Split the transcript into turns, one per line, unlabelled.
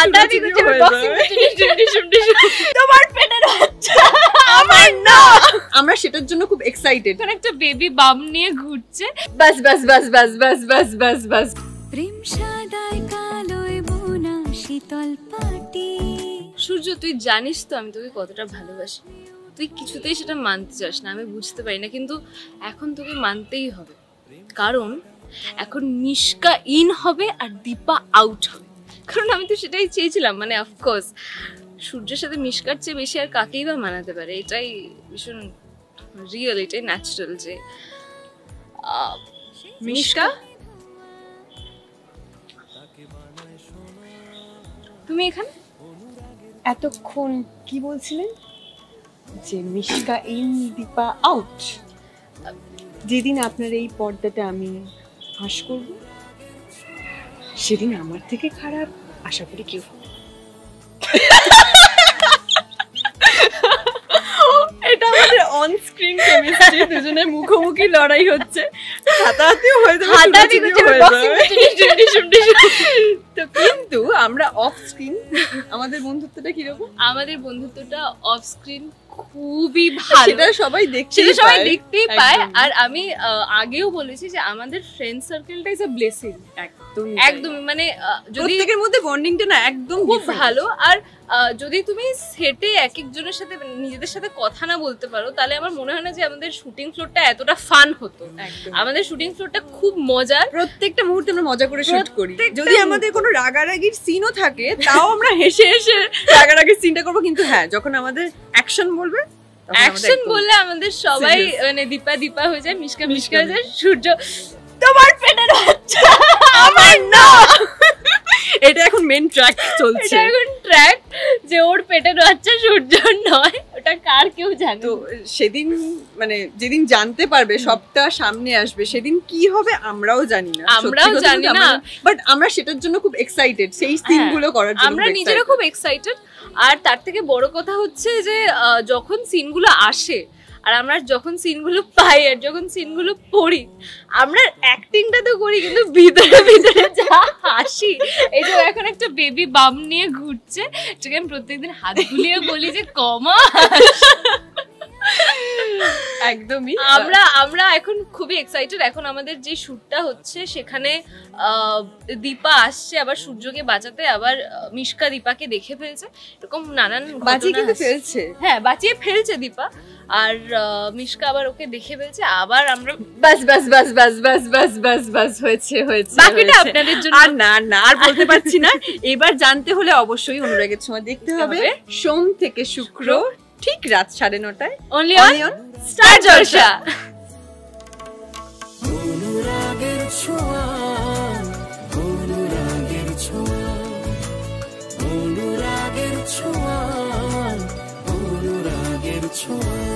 হাঁটাহাঁটি করছে, বক্সিং তোমার পেটের বাচ্চা আমার না।
আমরা সেটার জন্য খুব এক্সাইটেড।
একটা বেবি বাম নিয়ে ঘুরছে।
বাস বাস বাস বাস বাস বাস বাস বাস।
প্রেম সাদায় কালোয় বোনা শীতল পাটি।
সূর্য, তুই জানিস তো আমি তোকে কতটা ভালোবাসি। তুই কিছুতেই সেটা মানতে চাস না, আমি বুঝতে পারি না, কিন্তু এখন তোকে মানতেই হবে। কারণ এখন মিশকা ইন হবে আর দীপা আউট হবে। কারণ আমি তো সেটাই চেয়েছিলাম, মানে অফকোর্স সূর্যের সাথে মিশকার চেয়ে বেশি আর কাকেই বা মানাতে পারে। এটাই ভীষণ রিয়েল, এটাই ন্যাচারাল যে মিশকা। তুমি এখানে
এতক্ষণ কি বলছিলেন যে মিশকা ইন দীপা আউট? যেদিন আপনার এই পর্দাটা আমি ফাঁস করব সেদিন আমার থেকে খারাপ আশা করি কেউ হবে। এটা আমাদের অন স্ক্রিন কেমিস্ট্রি, দুজনের মুখোমুখি লড়াই হচ্ছে, হাতাহাতিও হয়ে যাবে,
হাতাহাতি করছে, বক্সিং
তো কিন্তু আমরা অফ স্ক্রিন আমাদের বন্ধুত্বটা কিরকম?
আমাদের বন্ধুত্বটা অফ স্ক্রিন খুবই ভালো,
সেটা সবাই
দেখতেই পায়। আর আমি আগেও বলেছি যে আমাদের ফ্রেন্ড সার্কেলটা ইজ আ ব্লেসিং। একদম মানে যদি
প্রত্যেকের মধ্যে বন্ডিংটা না একদম
খুব ভালো। আর যদি তুমি সেটে এক একজনের সাথে নিজেদের সাথে কথা না বলতে পারো, তাহলে আমার মনে হয় না যে আমাদের শুটিং ফ্লোরটা এতটা ফান হতো। আমাদের শুটিং ফ্লোরটা খুব মজার,
প্রত্যেকটা মুহূর্তে আমরা মজা করে শুট করি। যদি আমাদের কোনো রাগারাগির সিনও থাকে তাও আমরা হেসে হেসে রাগারাগির সিনটা করবো। কিন্তু হ্যাঁ, যখন আমাদের অ্যাকশন বলবে,
অ্যাকশন বললে আমাদের সবাই মানে দীপা দীপা হয়ে যায়, মিশকা মিশকা হয়ে যায়, সূর্য তোমার পেটের বাচ্চা আমার না।
এটা এখন মেন ট্র্যাক চলছে,
এটা এখন ট্র্যাক যে ওর পেটের বাচ্চা সূর্যর নয়, ওটা কার কেউ জানে।
তো সেদিন মানে যেদিন জানতে পারবে, সবটা সামনে আসবে, সেদিন কি হবে আমরাও জানি না, বাট আমরা সেটার জন্য খুব এক্সাইটেড, সেই সিনগুলো করার জন্য
আমরা নিজেরা খুব এক্সাইটেড। আর তার থেকে বড় কথা হচ্ছে যে যখন সিনগুলো আসে আর আমরা যখন সিনগুলো পাই আর যখন সিনগুলো পড়ি, আমরা অ্যাক্টিংটা তো করি কিন্তু ভিতরে ভিতরে যা হাসি। এই যে এখন একটা বেবি বাম নিয়ে ঘুরছে, যেটাকে আমি প্রত্যেকদিন হাত বুলিয়ে বলি যে কমা।
একদমই
আমরা এখন খুবই এক্সাইটেড। এখন আমাদের যে শুটটা হচ্ছে সেখানে দীপা আসছে আবার সূর্যকে বাঁচাতে, আবার মিশকা দীপাকে দেখে ফেলছে, এরকম নানান
বাঁচিয়ে কিন্তু ফেলছে।
হ্যাঁ, বাঁচিয়ে ফেলছে দীপা, আর মিশকা আবার ওকে দেখে ফেলছে। আবার আমরা
বাস বাস বাস বাস বাস বাস বাস বাস হয়েছে হয়েছে,
বাকিটা আপনাদের জন্য।
আর না আর বলতে পারছি না। এবার জানতে হলে অবশ্যই অনুরাগের সময় দেখতে হবে, সোম থেকে শুক্র ঠিক রাত 9:30টায়
অনলি অন স্টার জলসা।
অনুরাগের ছোঁয়া, অনুরাগের ছোঁয়া, অনুরাগের ছোঁয়া, অনুরাগের ছোঁয়া।